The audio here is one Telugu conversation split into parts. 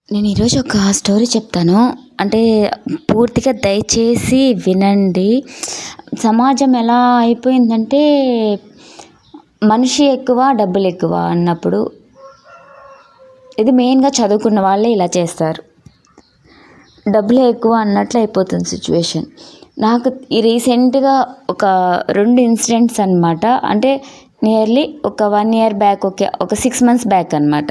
నేను ఈరోజు ఒక స్టోరీ చెప్తాను. అంటే పూర్తిగా దయచేసి వినండి. సమాజం ఎలా అయిపోయిందంటే మనిషి ఎక్కువ, డబ్బులు ఎక్కువ అన్నప్పుడు ఇది మెయిన్‌గా చదువుకున్న వాళ్ళే ఇలా చేస్తారు. డబ్బులే ఎక్కువ అన్నట్లు అయిపోతుంది సిట్యుయేషన్. నాకు ఈ రీసెంట్‌గా ఒక 2 ఇన్సిడెంట్స్ అనమాట. అంటే నియర్లీ ఒక 1 ఇయర్ బ్యాక్ ఒక 6 మంత్స్ బ్యాక్ అనమాట.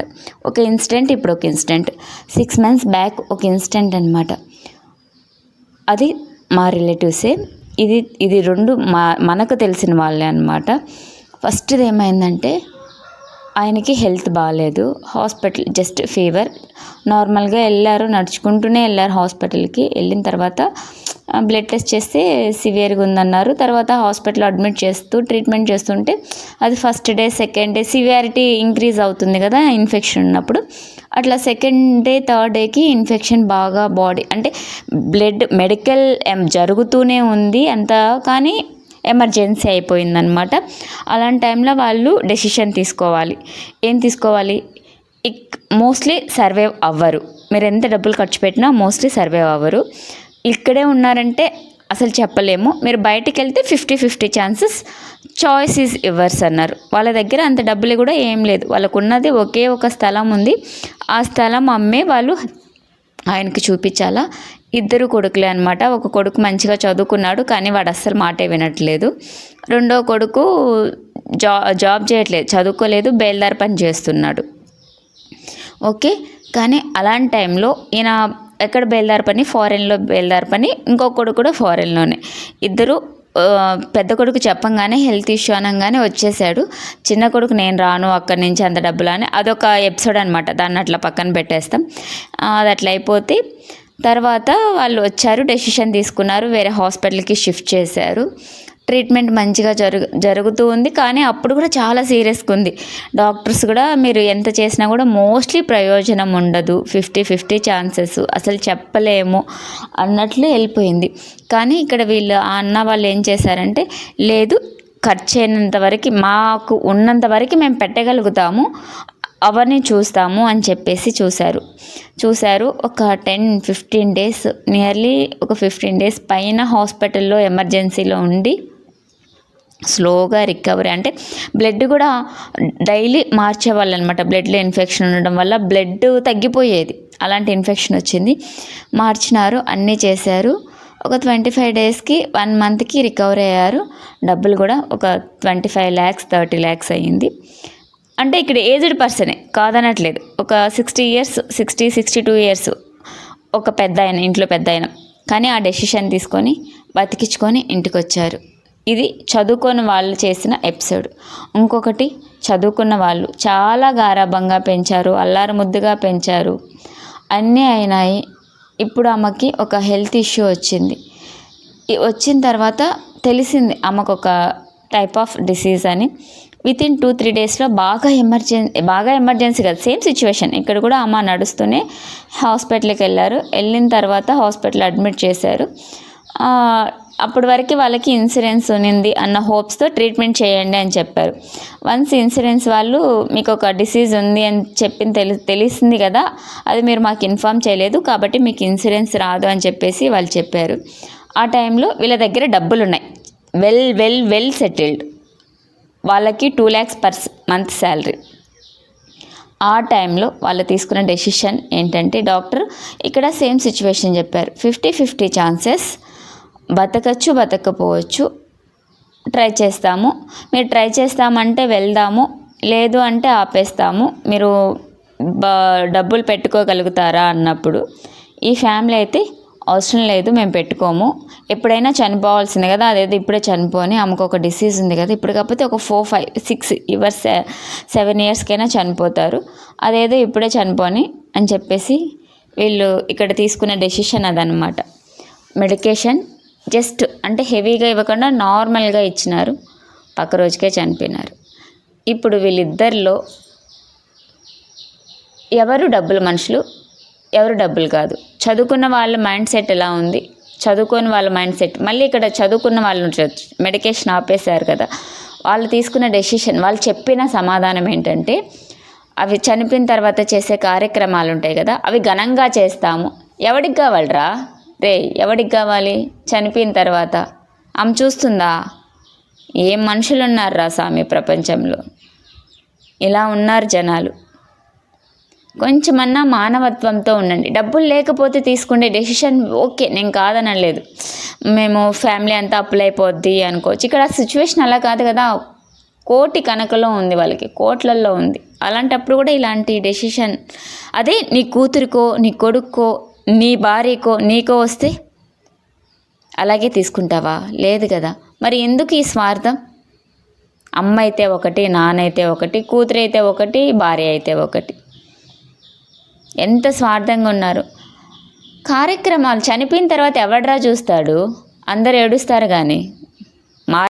ఒక ఇన్సిడెంట్, ఇప్పుడు ఒక ఇన్సిడెంట్. 6 మంత్స్ బ్యాక్ ఒక ఇన్సిడెంట్ అనమాట. అది మా రిలేటివ్సే. ఇది 2 మనకు తెలిసిన వాళ్ళే అనమాట. ఫస్ట్‌ది ఏమైందంటే ఆయనకి హెల్త్ బాలేదు. Hospital just fever. నార్మల్‌గా ఎళ్లారు. నడుచుకుంటూనే ఎళ్లారు హాస్పిటల్‌కి. వెళ్ళిన తర్వాత బ్లడ్ టెస్ట్ చేస్తే సివియర్‌గా ఉందన్నారు. తర్వాత హాస్పిటల్‌లో అడ్మిట్ చేస్తూ ట్రీట్మెంట్ చేస్తుంటే అది first day, second day severity increase అవుతుంది కదా ఇన్ఫెక్షన్ ఉన్నప్పుడు. అట్లా సెకండ్ డే, థర్డ్ డేకి ఇన్ఫెక్షన్ బాగా బాడీ అంటే బ్లడ్ మెడికల్ జరుగుతూనే ఉంది అంతా, కానీ ఎమర్జెన్సీ అయిపోయిందనమాట. అలాంటి టైంలో వాళ్ళు డెసిషన్ తీసుకోవాలి. ఏం తీసుకోవాలి? మోస్ట్లీ సర్వైవ్ అవ్వరు. మీరు ఎంత డబ్బులు ఖర్చు పెట్టినా మోస్ట్లీ సర్వైవ్ అవ్వరు. ఇక్కడే ఉన్నారంటే అసలు చెప్పలేము. మీరు బయటికి వెళ్తే 50-50 ఛాన్సెస్. చాయిస్ ఈజ్ యువర్స్ అన్నారు. వాళ్ళ దగ్గర అంత డబ్బులు కూడా ఏం లేదు. వాళ్ళకు ఉన్నది ఒకే ఒక స్థలం ఉంది. ఆ స్థలం అమ్మే వాళ్ళు ఆయనకి చూపించాలా. 2 కొడుకులే అనమాట. ఒక కొడుకు మంచిగా చదువుకున్నాడు, కానీ వాడు అస్సలు మాటే వినట్లేదు. రెండో కొడుకు జాబ్ చేయట్లేదు, చదువుకోలేదు, బేల్దారి పని చేస్తున్నాడు. ఓకే. కానీ అలాంటి టైంలో ఈయన ఎక్కడ బేల్దారి పని? ఫారెన్లో బేల్దారి పని. ఇంకో కొడుకు కూడా ఫారెన్లోనే. ఇద్దరు పెద్ద కొడుకు చెప్పంగానే హెల్త్ ఇష్యూ అనగానే వచ్చేసాడు. చిన్న కొడుకు నేను రాను అక్కడి నుంచి అంత డబ్బులు అని, అదొక ఎపిసోడ్ అనమాట. దాన్ని అట్లా పక్కన పెట్టేస్తాం. అది అట్లా అయిపోతే తర్వాత వాళ్ళు వచ్చారు, డెసిషన్ తీసుకున్నారు, వేరే హాస్పిటల్కి షిఫ్ట్ చేశారు. ట్రీట్మెంట్ మంచిగా జరుగుతూ ఉంది, కానీ అప్పుడు కూడా చాలా సీరియస్గా ఉంది. డాక్టర్స్ కూడా మీరు ఎంత చేసినా కూడా మోస్ట్లీ ప్రయోజనం ఉండదు, 50-50 ఛాన్సెస్, అసలు చెప్పలేము అన్నట్లు వెళ్ళిపోయింది. కానీ ఇక్కడ ఆ అన్న వాళ్ళు ఏం చేశారంటే, లేదు ఖర్చు అయినంత వరకు, మాకు ఉన్నంత వరకు మేము పెట్టగలుగుతాము, అవన్నీ చూస్తాము అని చెప్పేసి చూశారు. ఒక 10-15 డేస్, నియర్లీ ఒక 15 డేస్ పైన హాస్పిటల్లో ఎమర్జెన్సీలో ఉండి స్లోగా రికవరీ. అంటే బ్లడ్ కూడా డైలీ మార్చేవాళ్ళు అనమాట. బ్లడ్లో ఇన్ఫెక్షన్ ఉండడం వల్ల బ్లడ్ తగ్గిపోయేది, అలాంటి ఇన్ఫెక్షన్ వచ్చింది. మార్చినారు, అన్నీ చేశారు. ఒక 25 డేస్కి 1 మంత్కి రికవరీ అయ్యారు. డబ్బులు కూడా ఒక 25 lakhs 30 lakhs అయ్యింది. అంటే ఇక్కడ ఏజ్డ్ పర్సనే కాదనట్లేదు. ఒక 60-62 ఇయర్స్ ఒక పెద్ద ఆయన, ఇంట్లో పెద్ద ఆయన. కానీ ఆ డెసిషన్ తీసుకొని బతికించుకొని ఇంటికి వచ్చారు. ఇది చదువుకొని వాళ్ళు చేసిన ఎపిసోడ్. ఇంకొకటి, చదువుకున్న వాళ్ళు చాలా గారాబంగా పెంచారు, అల్లారు ముద్దుగా పెంచారు, అన్నీ అయినాయి. ఇప్పుడు ఆమెకి ఒక హెల్త్ ఇష్యూ వచ్చింది. వచ్చిన తర్వాత తెలిసింది ఆమెకు ఒక టైప్ ఆఫ్ డిసీజ్ అని. వితిన్ 2-3 డేస్లో బాగా ఎమర్జెన్సీ కదా, సేమ్ సిచ్యువేషన్. ఇక్కడ కూడా అమ్మ నడుస్తూనే హాస్పిటల్కి వెళ్ళిన తర్వాత హాస్పిటల్ అడ్మిట్ చేశారు. అప్పటి వరకు వాళ్ళకి ఇన్సూరెన్స్ ఉన్నింది అన్న హోప్స్తో ట్రీట్మెంట్ చేయండి అని చెప్పారు. వన్స్ ఇన్సూరెన్స్ వాళ్ళు మీకు ఒక డిసీజ్ ఉంది అని తెలిసింది కదా, అది మీరు మాకు ఇన్ఫామ్ చేయలేదు కాబట్టి మీకు ఇన్సూరెన్స్ రాదు అని చెప్పేసి వాళ్ళు చెప్పారు. ఆ టైంలో వీళ్ళ దగ్గర డబ్బులు ఉన్నాయి, వెల్ సెటిల్డ్. వాళ్ళకి 2 lakhs per month శాలరీ. ఆ టైంలో వాళ్ళు తీసుకున్న డెసిషన్ ఏంటంటే, డాక్టర్ ఇక్కడ సేమ్ సిచ్యువేషన్ చెప్పారు, 50-50 ఛాన్సెస్, బతకచ్చు బతకపోవచ్చు, ట్రై చేస్తాము, మీరు ట్రై చేస్తామంటే వెళ్దాము, లేదు అంటే ఆపేస్తాము, మీరు డబ్బులు పెట్టుకోగలుగుతారా అన్నప్పుడు ఈ ఫ్యామిలీ అయితే అవసరం లేదు, మేము పెట్టుకోము, ఎప్పుడైనా చనిపోవాల్సింది కదా, అదేదో ఇప్పుడే చనిపోని, ఆమెకు ఒక డిసీజ్ ఉంది కదా, ఇప్పుడు కాకపోతే ఒక 4-5-6 ఇయర్స్ 7 yearsకైనా చనిపోతారు, అదేదో ఇప్పుడే చనిపోని అని చెప్పేసి వీళ్ళు ఇక్కడ తీసుకున్న డెసిషన్ అదనమాట. మెడికేషన్ జస్ట్ అంటే హెవీగా ఇవ్వకుండా నార్మల్గా ఇచ్చినారు, పక్క రోజుకే చనిపోయినారు. ఇప్పుడు వీళ్ళిద్దరిలో ఎవరు డబ్బుల మనుషులు, ఎవరు డబ్బులు కాదు. చదువుకున్న వాళ్ళ మైండ్ సెట్ ఎలా ఉంది, చదువుకొని వాళ్ళ మైండ్ సెట్, మళ్ళీ ఇక్కడ చదువుకున్న వాళ్ళు మెడికేషన్ ఆపేశారు కదా, వాళ్ళు తీసుకున్న డెసిషన్, వాళ్ళు చెప్పిన సమాధానం ఏంటంటే, అవి చనిపోయిన తర్వాత చేసే కార్యక్రమాలు ఉంటాయి కదా, అవి ఘనంగా చేస్తాము. ఎవడికి కావాలరా రే? ఎవడికి కావాలి చనిపోయిన తర్వాత? ఆమె చూస్తుందా? ఏం మనుషులు ఉన్నారురా స్వామి ప్రపంచంలో, ఇలా ఉన్నారు జనాలు. కొంచెమన్నా మానవత్వంతో ఉండండి. డబ్బులు లేకపోతే తీసుకునే డెసిషన్ ఓకే, నేను కాదనలేదు. మేము ఫ్యామిలీ అంతా అప్పులైపోద్ది అనుకోవచ్చు. ఇక్కడ సిచ్యువేషన్ అలా కాదు కదా, కోటి కనకలో ఉంది, వాళ్ళకి కోట్లల్లో ఉంది. అలాంటప్పుడు కూడా ఇలాంటి డెసిషన్, అదే నీ కూతురికో నీ కొడుక్కో నీ భార్యకో నీకో వస్తే అలాగే తీసుకుంటావా? లేదు కదా. మరి ఎందుకు ఈ స్వార్థం? అమ్మ అయితే ఒకటి, నాన్న అయితే ఒకటి, కూతురు అయితే ఒకటి, భార్య అయితే ఒకటి. ఎంత స్వార్థంగా ఉన్నారు. కార్యక్రమాలు చనిపోయిన తర్వాత ఎవడ్రా చూస్తాడు? అందరు ఏడుస్తారు కానీ